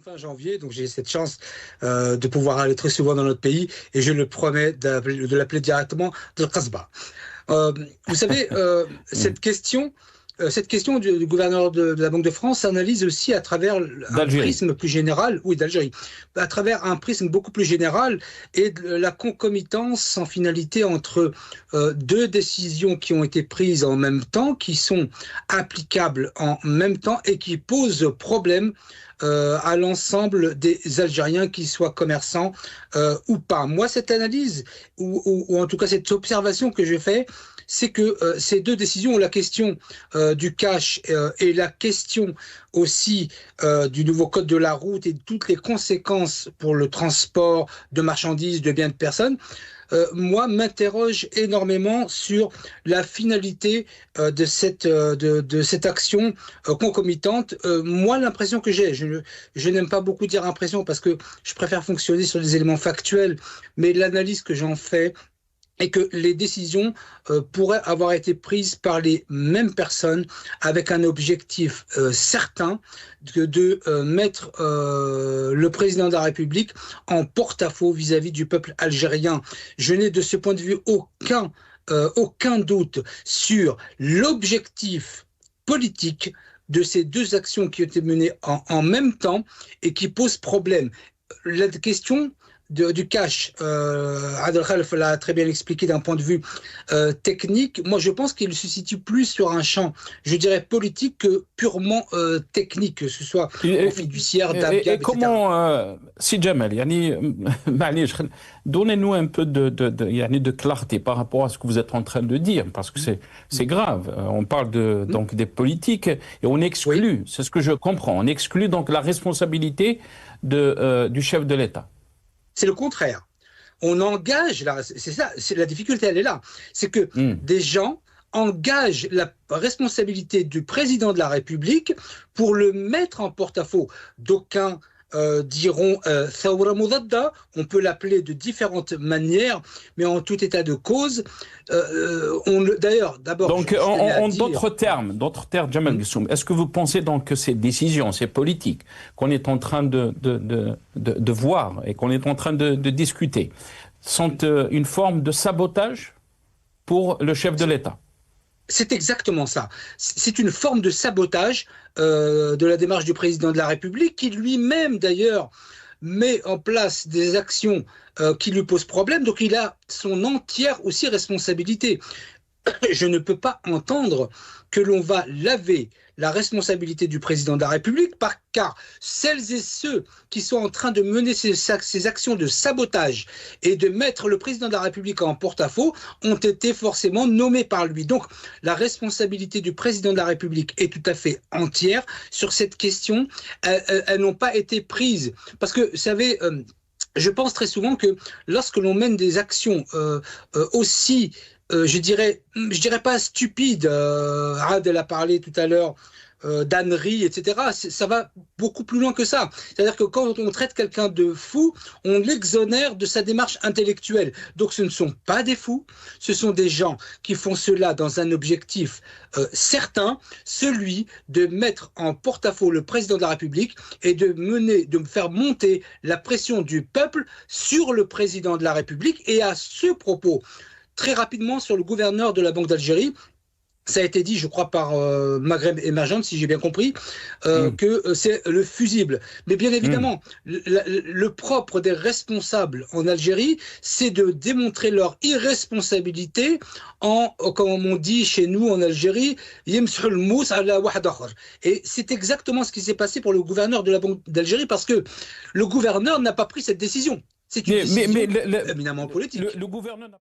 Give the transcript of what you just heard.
Fin janvier, donc j'ai cette chance de pouvoir aller très souvent dans notre pays et je le promets de l'appeler directement de Kasbah. Euh, vous savez, cette question du gouverneur de la Banque de France s'analyse aussi à travers un d'Algérie. prisme plus général, oui, d'Algérie, à travers un prisme beaucoup plus général et de la concomitance en finalité entre deux décisions qui ont été prises en même temps, qui sont applicables en même temps et qui posent problème à l'ensemble des Algériens, qu'ils soient commerçants ou pas. Moi, cette analyse, ou en tout cas cette observation que je fais, c'est que ces deux décisions, la question du cash et la question aussi du nouveau code de la route et de toutes les conséquences pour le transport de marchandises, de biens de personnes, moi, m'interroge énormément sur la finalité de cette action concomitante. Moi, l'impression que j'ai, je n'aime pas beaucoup dire impression parce que je préfère fonctionner sur des éléments factuels, mais l'analyse que j'en fais, et que les décisions pourraient avoir été prises par les mêmes personnes avec un objectif certain de mettre le président de la République en porte-à-faux vis-à-vis du peuple algérien. Je n'ai de ce point de vue aucun doute sur l'objectif politique de ces deux actions qui ont été menées en même temps et qui posent problème. La question du cash, Adel Khalf l'a très bien expliqué d'un point de vue technique. Moi, je pense qu'il se situe plus sur un champ, je dirais, politique que purement technique, que ce soit en fiduciaire, Et d'Abgab, etc. comment, si Jamal, donnez-nous un peu de clarté par rapport à ce que vous êtes en train de dire, parce que c'est grave. On parle donc des politiques et on exclut, Oui. c'est ce que je comprends, on exclut donc la responsabilité du chef de l'État. C'est le contraire. On engage, c'est ça, la difficulté, elle est là. C'est que des gens engagent la responsabilité du président de la République pour le mettre en porte-à-faux. D'aucuns diront Thawra Moudadda, on peut l'appeler de différentes manières, mais en tout état de cause, d'ailleurs, d'abord... Donc, en d'autres termes, Jamal Gissoum, est-ce que vous pensez donc que ces décisions, ces politiques qu'on est en train de voir et qu'on est en train de discuter sont une forme de sabotage pour le chef de l'État? C'est exactement ça. C'est une forme de sabotage de la démarche du président de la République qui lui-même d'ailleurs met en place des actions qui lui posent problème. Donc il a son entière aussi responsabilité. Je ne peux pas entendre que l'on va laver la responsabilité du président de la République car celles et ceux qui sont en train de mener ces actions de sabotage et de mettre le président de la République en porte-à-faux ont été forcément nommés par lui. Donc la responsabilité du président de la République est tout à fait entière sur cette question. Elles n'ont pas été prises parce que, vous savez... je pense très souvent que lorsque l'on mène des actions aussi, je dirais pas stupides, Adel a parlé tout à l'heure d'ânerie, etc., ça va beaucoup plus loin que ça. C'est-à-dire que quand on traite quelqu'un de fou, on l'exonère de sa démarche intellectuelle. Donc ce ne sont pas des fous, ce sont des gens qui font cela dans un objectif certain, celui de mettre en porte-à-faux le président de la République et de faire monter la pression du peuple sur le président de la République. Et à ce propos, très rapidement sur le gouverneur de la Banque d'Algérie, ça a été dit, je crois, par Maghreb Émergente, si j'ai bien compris, que c'est le fusible. Mais bien évidemment, le propre des responsables en Algérie, c'est de démontrer leur irresponsabilité comme on dit chez nous en Algérie, yemshul mous ala wahd akhar. Et c'est exactement ce qui s'est passé pour le gouverneur de la Banque d'Algérie, parce que le gouverneur n'a pas pris cette décision. C'est une décision éminemment politique. Le gouverneur